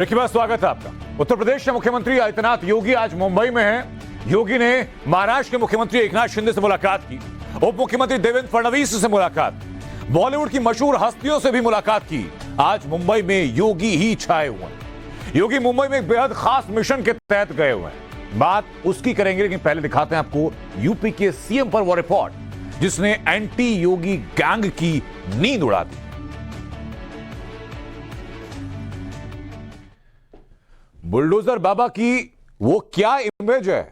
देखिए बात, स्वागत है आपका। उत्तर प्रदेश के मुख्यमंत्री आदित्यनाथ योगी आज मुंबई में हैं। योगी ने महाराष्ट्र के मुख्यमंत्री एकनाथ शिंदे से मुलाकात की, उप मुख्यमंत्री देवेंद्र फडणवीस से मुलाकात, बॉलीवुड की मशहूर हस्तियों से भी मुलाकात की। आज मुंबई में योगी ही छाए हुए हैं। योगी मुंबई में एक बेहद खास मिशन के तहत गए हुए हैं। बात उसकी करेंगे, लेकिन पहले दिखाते हैं आपको यूपी के सीएम पर वो रिपोर्ट जिसने एंटी योगी गैंग की नींद उड़ा दी। बुलडोजर बाबा की वो क्या इमेज है?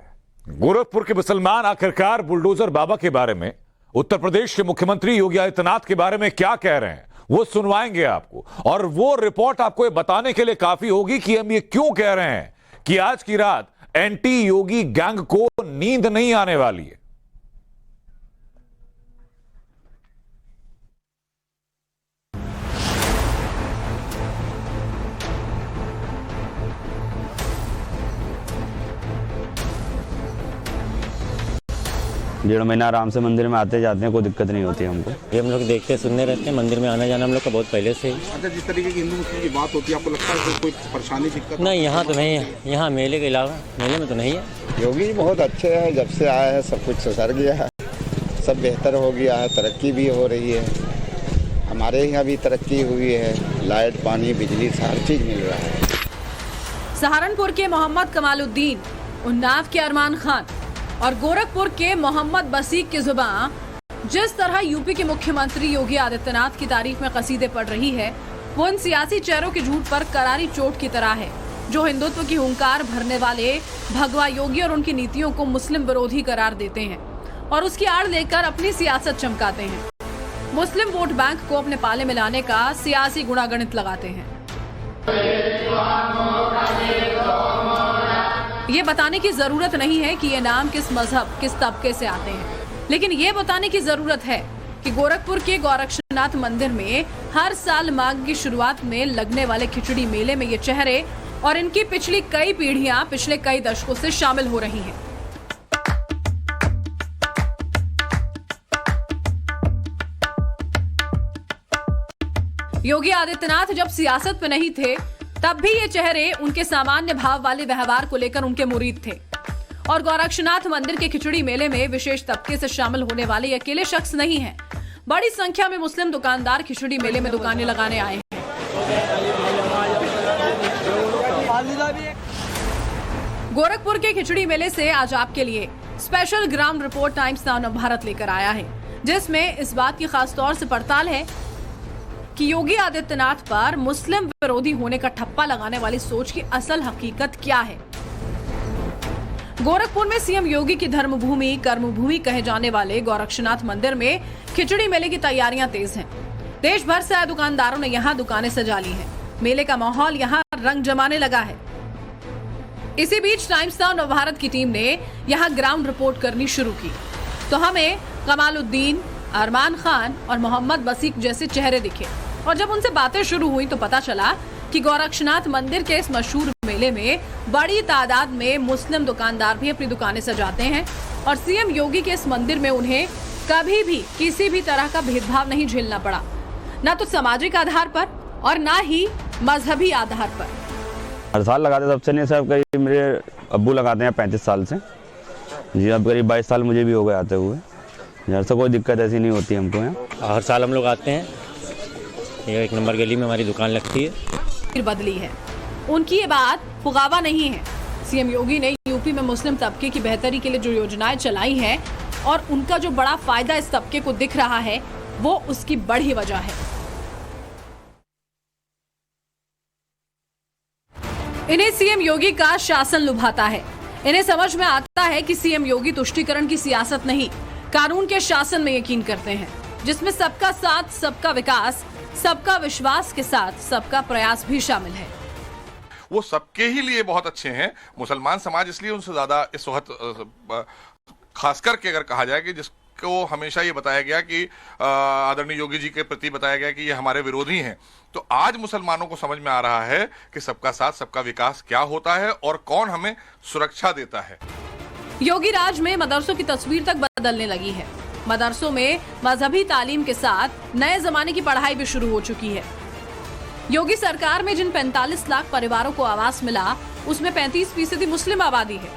गोरखपुर के मुसलमान आखिरकार बुलडोजर बाबा के बारे में, उत्तर प्रदेश के मुख्यमंत्री योगी आदित्यनाथ के बारे में क्या कह रहे हैं वो सुनवाएंगे आपको। और वो रिपोर्ट आपको ये बताने के लिए काफी होगी कि हम ये क्यों कह रहे हैं कि आज की रात एंटी योगी गैंग को नींद नहीं आने वाली है। डेढ़ महीना आराम से मंदिर में आते जाते हैं, कोई दिक्कत नहीं होती हमको। ये हम लोग देखते सुनने रहते हैं, मंदिर में आना जाना हम लोग का बहुत पहले से ही। अच्छा, जिस तरीके की हिंदू मुस्लिम की बात होती है, आपको लगता है कि कोई परेशानी दिक्कत? नहीं, यहाँ तो नहीं है। यहाँ मेले के अलावा मेले में तो नहीं है। योगी जी बहुत अच्छे हैं, जब से आए हैं सब कुछ सुधर गया है, सब बेहतर हो गया है, तरक्की भी हो रही है। हमारे यहाँ भी तरक्की हुई है, लाइट पानी बिजली हर चीज़ मिल रहा है। सहारनपुर के मोहम्मद कमालुद्दीन, उन्नाव के अरमान खान और गोरखपुर के मोहम्मद बसीक की जुबान जिस तरह यूपी के मुख्यमंत्री योगी आदित्यनाथ की तारीफ में कसीदे पढ़ रही है, वो उन सियासी चेहरों के झूठ पर करारी चोट की तरह है जो हिंदुत्व की हुंकार भरने वाले भगवा योगी और उनकी नीतियों को मुस्लिम विरोधी करार देते हैं और उसकी आड़ लेकर अपनी सियासत चमकाते हैं। मुस्लिम वोट बैंक को अपने पाले में लाने का सियासी गुणागणित लगाते हैं। ये बताने की जरूरत नहीं है कि ये नाम किस मजहब किस तबके से आते हैं, लेकिन ये बताने की जरूरत है कि गोरखपुर के गोरक्षनाथ मंदिर में हर साल माघ की शुरुआत में लगने वाले खिचड़ी मेले में ये चेहरे और इनकी पिछली कई पीढ़ियां पिछले कई दशकों से शामिल हो रही हैं। योगी आदित्यनाथ जब सियासत में नहीं थे तब भी ये चेहरे उनके सामान्य भाव वाले व्यवहार को लेकर उनके मुरीद थे और गोरक्षनाथ मंदिर के खिचड़ी मेले में विशेष तबके से शामिल होने वाले अकेले शख्स नहीं हैं। बड़ी संख्या में मुस्लिम दुकानदार खिचड़ी मेले में दुकानें लगाने आए हैं। गोरखपुर के खिचड़ी मेले से आज आपके लिए special ground report times now Navbharat लेकर आया है, जिसमें इस बात की खास तौर से पड़ताल है कि योगी आदित्यनाथ पर मुस्लिम विरोधी होने का ठप्पा लगाने वाली सोच की असल हकीकत क्या है। गोरखपुर में सीएम योगी की धर्मभूमि कर्मभूमि कहे जाने वाले गोरक्षनाथ मंदिर में खिचड़ी मेले की तैयारियां तेज हैं। देश भर से आए दुकानदारों ने यहां दुकानें सजा ली हैं। मेले का माहौल यहां रंग जमाने लगा है। इसी बीच टाइम्स नाउ नवभारत की टीम ने यहां ग्राउंड रिपोर्ट करनी शुरू की तो हमें कमालुद्दीन, अरमान खान और मोहम्मद बसीक जैसे चेहरे दिखे और जब उनसे बातें शुरू हुई तो पता चला कि गोरक्षनाथ मंदिर के इस मशहूर मेले में बड़ी तादाद में मुस्लिम दुकानदार भी अपनी दुकानें सजाते हैं और सीएम योगी के इस मंदिर में उन्हें कभी भी किसी भी तरह का भेदभाव नहीं झेलना पड़ा, न तो सामाजिक आधार पर और न ही मजहबी आधार पर। हर साल लगाते सबसे नहीं साहब, करीब मेरे अब्बू लगाते हैं 35 साल से जी, अब करीब 22 साल मुझे भी हो गए आते हुए। यहाँ से कोई दिक्कत ऐसी नहीं होती हमको। यहाँ हर साल हम लोग आते हैं, ये 1 नंबर गली में हमारी दुकान लगती है। फिर बदली है, उनकी ये बात फुगावा नहीं है। सीएम योगी ने यूपी में मुस्लिम तबके की बेहतरी के लिए जो योजनाएं चलाई हैं और उनका जो बड़ा फायदा इस तबके को दिख रहा है वो उसकी बड़ी वजह है। इन्हें सीएम योगी का शासन लुभाता है। इन्हें समझ में आता है कि सीएम योगी तुष्टीकरण की सियासत नहीं, कानून के शासन में यकीन करते हैं, जिसमें सबका साथ, सबका विकास, सबका विश्वास के साथ सबका प्रयास भी शामिल है। वो सबके ही लिए बहुत अच्छे हैं। मुसलमान समाज इसलिए उनसे ज्यादा इस वक्त खास करके अगर कहा जाए कि जिसको हमेशा ये बताया गया कि आदरणीय योगी जी के प्रति बताया गया कि ये हमारे विरोधी हैं, तो आज मुसलमानों को समझ में आ रहा है कि सबका साथ सबका विकास क्या होता है और कौन हमें सुरक्षा देता है। योगी राज में मदरसों की तस्वीर तक बदलने लगी है। मदरसों में मजहबी तालीम के साथ नए जमाने की पढ़ाई भी शुरू हो चुकी है। योगी सरकार में जिन 45 लाख परिवारों को आवास मिला, उसमें 35% मुस्लिम आबादी है।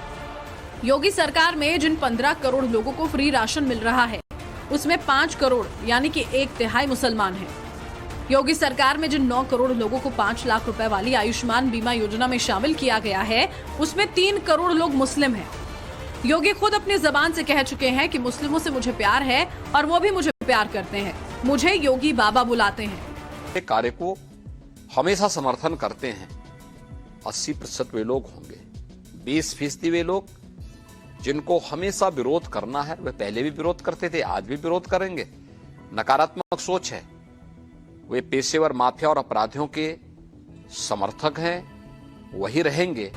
योगी सरकार में जिन 15 करोड़ लोगों को फ्री राशन मिल रहा है, उसमें 5 करोड़ यानी कि 1/3 मुसलमान हैं। योगी सरकार में जिन 9 करोड़ लोगों को 5 लाख रुपए वाली आयुष्मान बीमा योजना में शामिल किया गया है, उसमें 3 करोड़ लोग मुस्लिम हैं। योगी खुद अपनी जबान से कह चुके हैं कि मुस्लिमों से मुझे प्यार है और वो भी मुझे प्यार करते हैं। मुझे योगी बाबा बुलाते हैं। कार्य को हमेशा समर्थन करते हैं। 80% वे लोग होंगे, 20% वे लोग जिनको हमेशा विरोध करना है, वे पहले भी विरोध करते थे, आज भी विरोध करेंगे। नकारात्मक सोच है, वे पेशेवर माफिया और अपराधियों के समर्थक हैं, वही रहेंगे।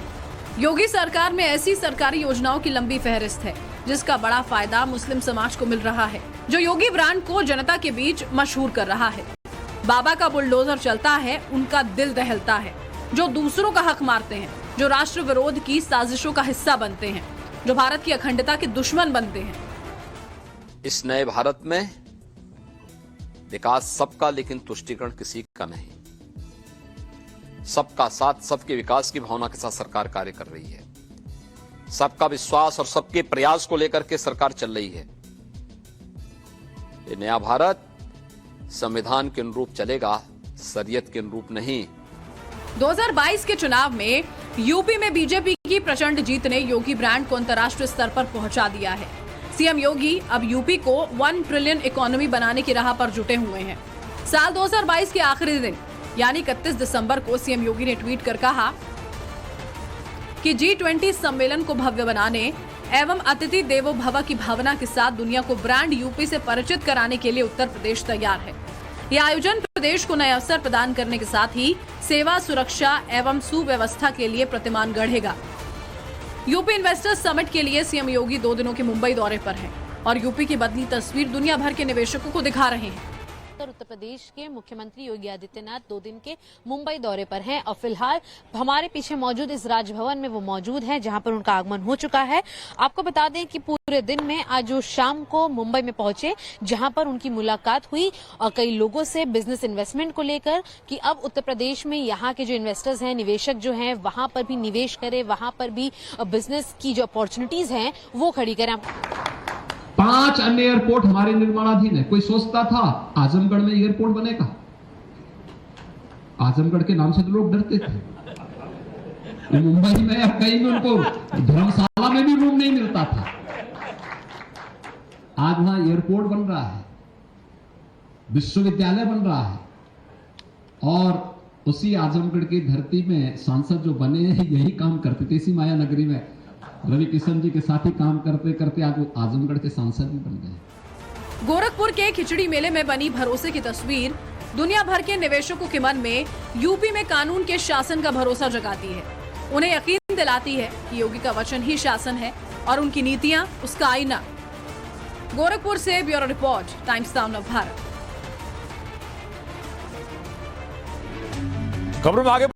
योगी सरकार में ऐसी सरकारी योजनाओं की लंबी फहरिस्त है जिसका बड़ा फायदा मुस्लिम समाज को मिल रहा है, जो योगी ब्रांड को जनता के बीच मशहूर कर रहा है। बाबा का बुलडोजर चलता है, उनका दिल दहलता है, जो दूसरों का हक मारते हैं, जो राष्ट्र विरोध की साजिशों का हिस्सा बनते हैं, जो भारत की अखंडता के दुश्मन बनते हैं। इस नए भारत में विकास सबका, लेकिन तुष्टीकरण किसी का नहीं। सबका साथ, सबके विकास की भावना के साथ सरकार कार्य कर रही है। सबका विश्वास और सबके प्रयास को लेकर के सरकार चल रही है। ये नया भारत संविधान के अनुरूप चलेगा, शरीयत के अनुरूप नहीं। 2022 के चुनाव में यूपी में बीजेपी की प्रचंड जीत ने योगी ब्रांड को अंतर्राष्ट्रीय स्तर पर पहुंचा दिया है। सीएम योगी अब यूपी को 1 ट्रिलियन इकोनॉमी बनाने की राह पर जुटे हुए हैं। साल 2022 के आखिरी दिन यानी 31 दिसंबर को सीएम योगी ने ट्वीट कर कहा कि G20 सम्मेलन को भव्य बनाने एवं अतिथि देवो भव की भावना के साथ दुनिया को ब्रांड यूपी से परिचित कराने के लिए उत्तर प्रदेश तैयार है। यह आयोजन प्रदेश को नए अवसर प्रदान करने के साथ ही सेवा, सुरक्षा एवं सुव्यवस्था के लिए प्रतिमान गढ़ेगा। यूपी इन्वेस्टर्स समिट के लिए सीएम योगी 2 दिनों के मुंबई दौरे पर हैं और यूपी की बदली तस्वीर दुनिया भर के निवेशकों को दिखा रहे हैं। उत्तर प्रदेश के मुख्यमंत्री योगी आदित्यनाथ 2 दिन के मुंबई दौरे पर हैं और फिलहाल हमारे पीछे मौजूद इस राजभवन में वो मौजूद हैं, जहां पर उनका आगमन हो चुका है। आपको बता दें कि पूरे दिन में आज वो शाम को मुंबई में पहुंचे, जहां पर उनकी मुलाकात हुई और कई लोगों से बिजनेस इन्वेस्टमेंट को लेकर कि अब उत्तर प्रदेश में यहाँ के जो इन्वेस्टर्स हैं, निवेशक जो हैं, वहां पर भी निवेश करें, वहां पर भी बिजनेस की जो अपॉर्चुनिटीज हैं वो खड़ी करें। 5 अन्य एयरपोर्ट हमारे निर्माणाधीन है। कोई सोचता था आजमगढ़ में एयरपोर्ट बनेगा? आजमगढ़ के नाम से तो लोग डरते थे। मुंबई में या कहीं में उनको धर्मशाला में भी रूम नहीं मिलता था। आज वहां एयरपोर्ट बन रहा है, विश्वविद्यालय बन रहा है और उसी आजमगढ़ की धरती में सांसद जो बने हैं यही काम करते थे। इसी माया नगरी में रवि किशन जी के साथ ही काम करते करते आज वो आजमगढ़ के सांसद भी बन गए। गोरखपुर के खिचड़ी मेले में बनी भरोसे की तस्वीर दुनिया भर के निवेशकों के मन में यूपी में कानून के शासन का भरोसा जगाती है। उन्हें यकीन दिलाती है कि योगी का वचन ही शासन है और उनकी नीतियां उसका आईना। गोरखपुर से bureau report, times now Bharat. खबरों में आगे